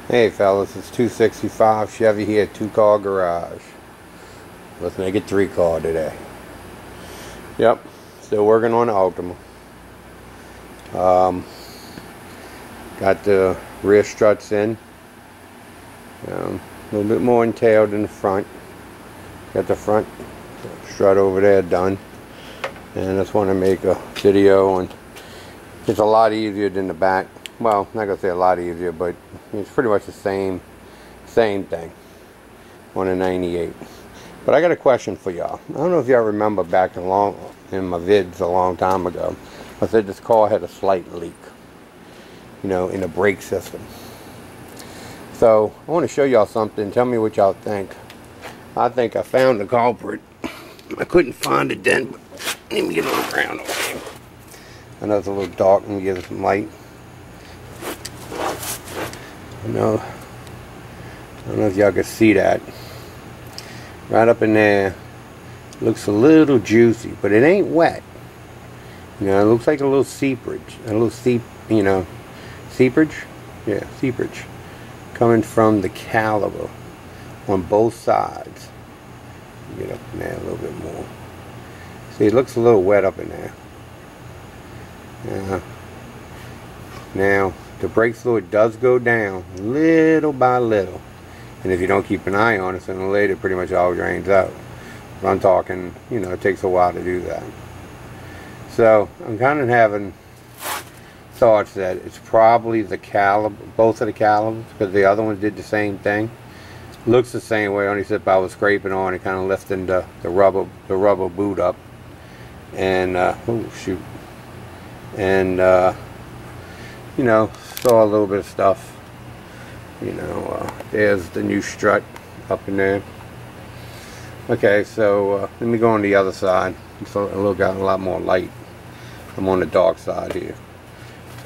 Hey fellas, it's 265 Chevy here, 2-car garage. Let's make it 3-car today. Yep, still working on the Altima. Got the rear struts in. A little bit more entailed than the front. Got the front strut over there done. And I just want to make a video, and it's a lot easier than the back. Well, not gonna say a lot easier, but it's pretty much the same thing on a 98. But I got a question for y'all. I don't know if y'all remember back in my vids a long time ago, I said this car had a slight leak, in the brake system. So I want to show y'all something. Tell me what y'all think. I think I found the culprit. I couldn't find it then, but let me get a little around over here. I know it's a little dark. Let me give it some light. I don't know if y'all can see that. Right up in there, looks a little juicy, but it ain't wet. It looks like a little seepage, seepage? Yeah, seepage. Coming from the caliber on both sides. Get up in there a little bit more. See, it looks a little wet up in there. Now, the brake fluid does go down little by little, and if you don't keep an eye on it, sooner or later it pretty much all drains out. But I'm talking, it takes a while to do that. So I'm kind of having thoughts that it's probably the caliber, both of the calibers, because the other ones did the same thing. Looks the same way, only except I was scraping on it, kind of lifting the rubber boot up, and oh shoot, and saw a little bit of stuff. There's the new strut up in there. Okay, so let me go on the other side. It's got a lot more light. I'm on the dark side here.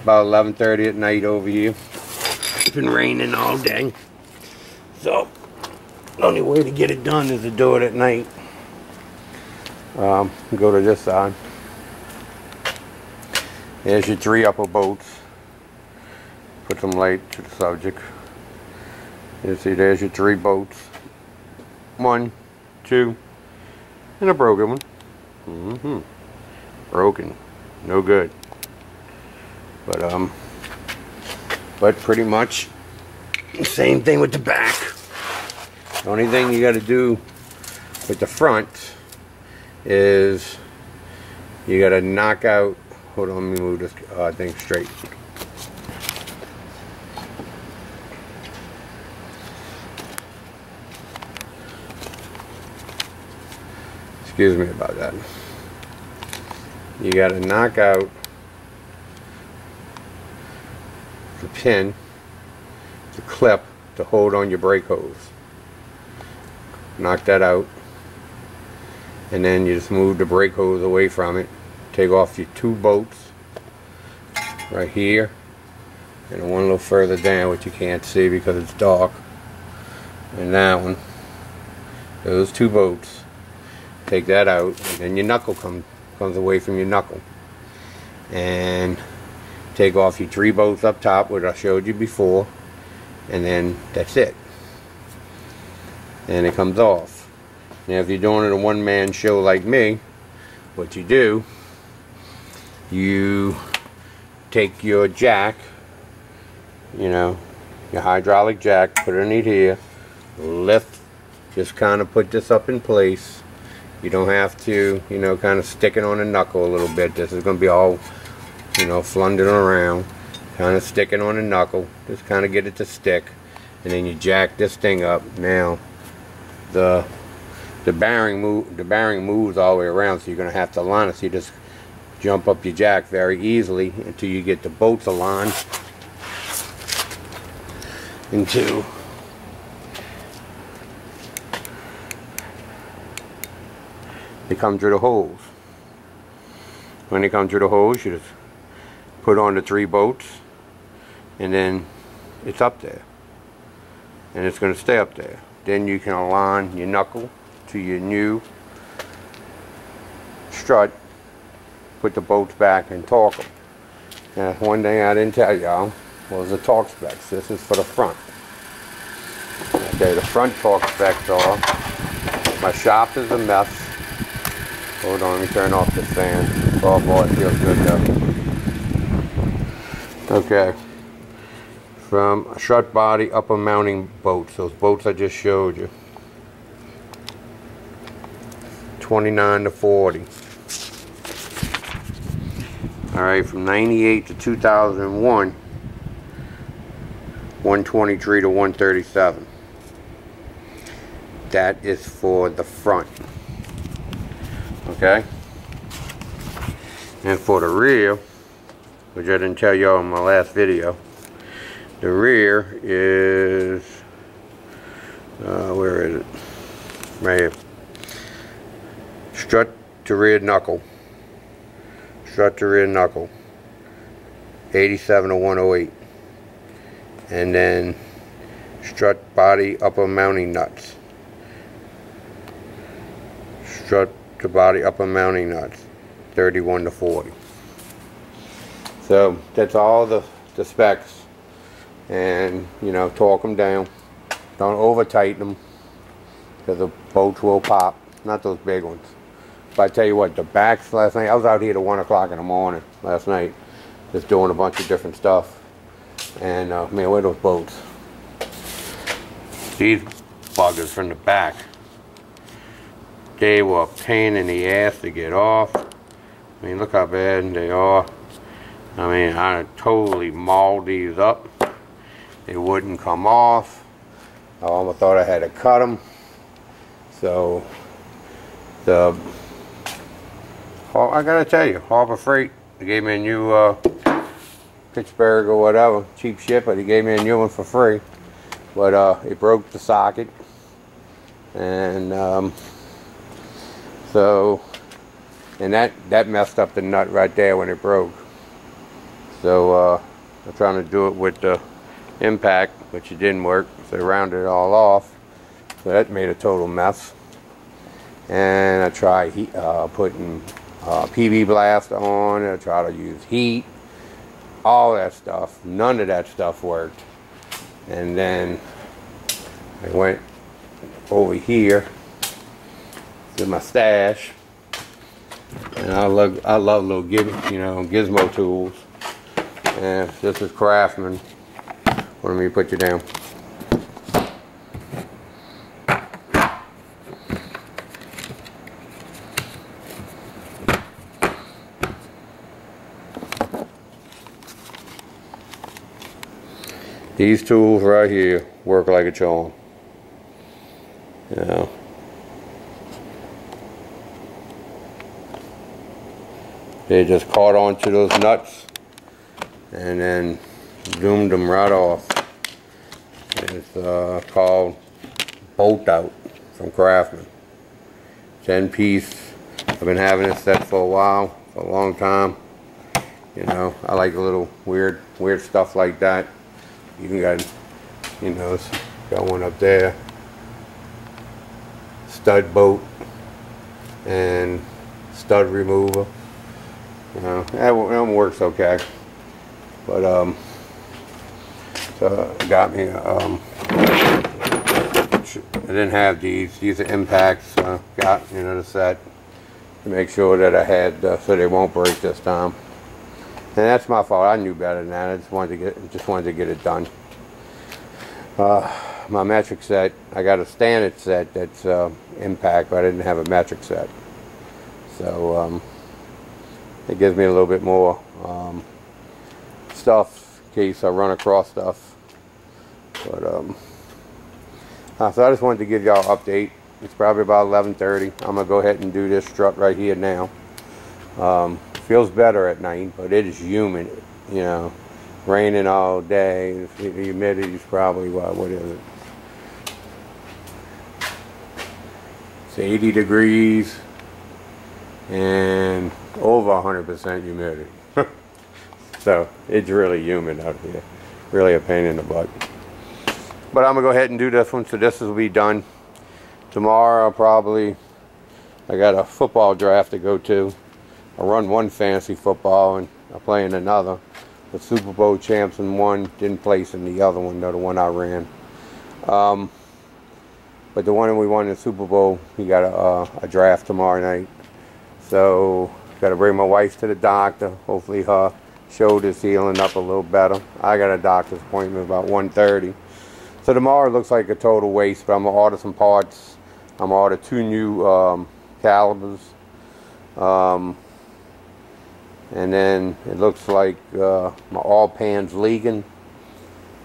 About 11:30 at night over here. It's been raining all day, so the only way to get it done is to do it at night. Go to this side. There's your 3 upper bolts. Put some light to the subject. You see, there's your 3 bolts. 1, 2, and a broken one. Broken, no good. But pretty much the same thing with the back. The only thing you got to do with the front is you got to knock out. Hold on, let me move this thing straight. Excuse me about that. You got to knock out the pin, the clip to hold on your brake hose. Knock that out, and then you just move the brake hose away from it. Take off your 2 bolts right here, and one a little further down, which you can't see because it's dark, and that one. Those 2 bolts. Take that out, and then your knuckle comes away from your knuckle, and take off your 3 bolts up top, which I showed you before, and then that's it, and it comes off. Now if you're doing it a one-man show like me, what you do, you take your jack, your hydraulic jack, put it underneath here, lift, just kind of put this up in place. You don't have to, kind of stick it on the knuckle a little bit. This is going to be all, flundering around. Kind of sticking on the knuckle. Just kind of get it to stick. And then you jack this thing up. Now, the bearing moves all the way around, so you're going to have to align it. So you just jump up your jack very easily until you get the bolts aligned into they come through the holes. When they come through the holes, you just put on the 3 bolts, and then it's up there, and it's going to stay up there. Then you can align your knuckle to your new strut, put the bolts back, and torque them. Now, one thing I didn't tell y'all was the torque specs. This is for the front. Okay, the front torque specs are, my shop is a mess. Hold on, let me turn off this fan. Oh boy, it feels good though. Okay, from a strut body upper mounting bolts, those bolts I just showed you. 29 to 40. Alright, from 98 to 2001, 123 to 137. That is for the front. Okay? And for the rear, which I didn't tell y'all in my last video, the rear is, where is it? Right here. Strut to rear knuckle. Strut to rear knuckle. 87 to 108. And then strut body upper mounting nuts. Strut to body upper mounting nuts. 31 to 40. So that's all the specs. And you know, torque them down. Don't over tighten them, because the bolts will pop. Not those big ones. But I tell you what, the backs last night, I was out here till 1 o'clock in the morning last night, just doing a bunch of different stuff. And man, where are those bolts? These buggers from the back, they were a pain in the ass to get off. I mean, look how bad they are. I mean, I totally mauled these up. They wouldn't come off. I almost thought I had to cut them. So I gotta tell you, Harbor Freight, they gave me a new Pittsburgh or whatever, cheap shit, but he gave me a new one for free. But it broke the socket, and that messed up the nut right there when it broke. So I'm trying to do it with the impact, which it didn't work, so I rounded it all off. So that made a total mess. And I tried putting PV blast on. I tried to use heat, all that stuff. None of that stuff worked. And then I went over here to my stash, and I love little gizmo tools. And this is Craftsman. Let me put you down. These tools right here work like a charm. You know. They just caught onto those nuts and then zoomed them right off. It's called Bolt Out from Craftsman. 10-piece. I've been having it set for a while, for a long time. You know, I like a little weird stuff like that. Even got, you know, got one up there. Stud bolt and stud remover. You know, that one works okay. But so it got me. I didn't have these. These are impacts. Got, you know, the set to make sure that I had so they won't break this time. And that's my fault. I knew better than that. I just wanted to get it done. My metric set, I got a standard set that's impact, but I didn't have a metric set. So it gives me a little bit more stuff in case I run across stuff. But so I just wanted to give y'all an update. It's probably about 11:30. I'm gonna go ahead and do this strut right here now. Feels better at night, but it is humid, you know, raining all day. The humidity is probably what is it? It's 80 degrees and over 100% humidity. So it's really humid out here. Really a pain in the butt. But I'm gonna go ahead and do this one, so this will be done. Tomorrow I got a football draft to go to. I run one fantasy football and I play in another. The Super Bowl champs in one, didn't place in the other one, though, the one I ran. But the one we won in the Super Bowl, he got a draft tomorrow night. So, got to bring my wife to the doctor. Hopefully her shoulder's healing up a little better. I got a doctor's appointment about 1:30. So tomorrow looks like a total waste, but I'm going to order some parts. I'm going to order 2 new calibers. And then it looks like my oil pan's leaking.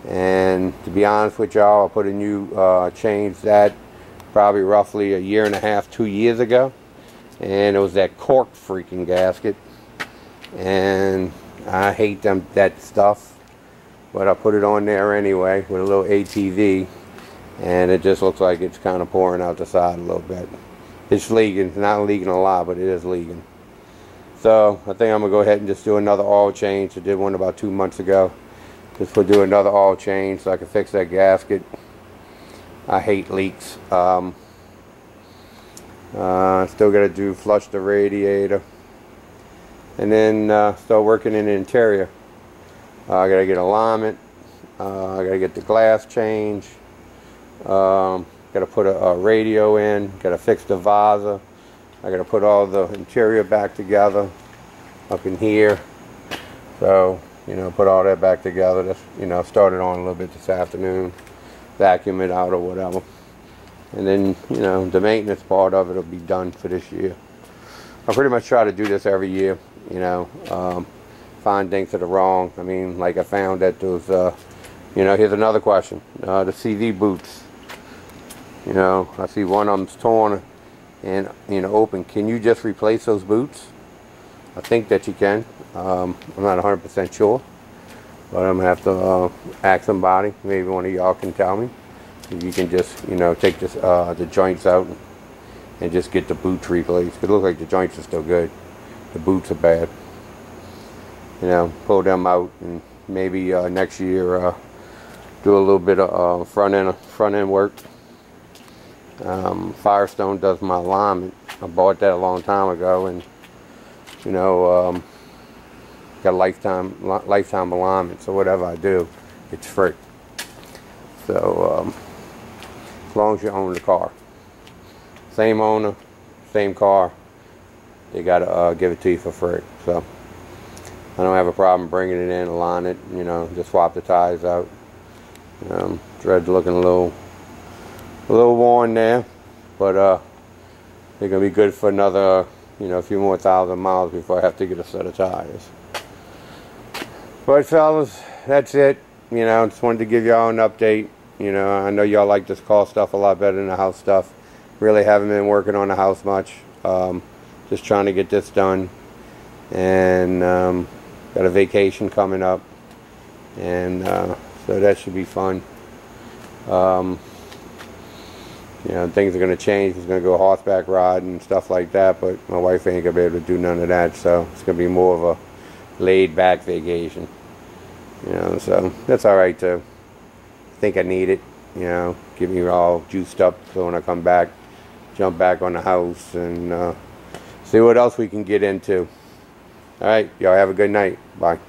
And to be honest with y'all, I put a new change that probably roughly a year and a half, 2 years ago. And it was that cork freaking gasket. And I hate that stuff. But I put it on there anyway with a little ATV. And it just looks like it's kind of pouring out the side a little bit. It's leaking. It's not leaking a lot, but it is leaking. So I think I'm going to go ahead and just do another oil change. I did one about 2 months ago. Just to do another oil change so I can fix that gasket. I hate leaks. Still got to flush the radiator. And then start working in the interior. I got to get alignment. I got to get the glass change. Got to put a radio in. Got to fix the visor. I got to put all the interior back together up in here. So, you know, put all that back together. Just, you know, started on a little bit this afternoon. Vacuum it out or whatever. And then, you know, the maintenance part of it will be done for this year. I pretty much try to do this every year, you know. Find things that are wrong. I mean, like I found that those, you know, here's another question. The CV boots. You know, I see one of them's torn and, you know, open. Can you just replace those boots? I think that you can. I'm not 100% sure, but I'm gonna have to ask somebody. Maybe one of y'all can tell me. If you can just, you know, take this, the joints out and just get the boots replaced. It looks like the joints are still good. The boots are bad. You know, pull them out and maybe next year do a little bit of front end work. Firestone does my alignment. I bought that a long time ago, and you know, got a lifetime alignment. So whatever I do, it's free. So as long as you own the car, same owner, same car, they gotta give it to you for free. So I don't have a problem bringing it in, align it, you know, just swap the tires out. Threads looking a little worn there, but they're gonna be good for another, you know, a few more 1,000 miles before I have to get a set of tires. But fellas, that's it. You know, just wanted to give y'all an update. You know, I know y'all like this car stuff a lot better than the house stuff. Really haven't been working on the house much. Just trying to get this done, and got a vacation coming up, and so that should be fun. You know, things are going to change. It's going to go horseback riding and stuff like that, but my wife ain't going to be able to do none of that, so it's going to be more of a laid-back vacation. You know, so that's alright too. I think I need it, you know, get me all juiced up so when I come back, jump back on the house and see what else we can get into. Alright, y'all have a good night. Bye.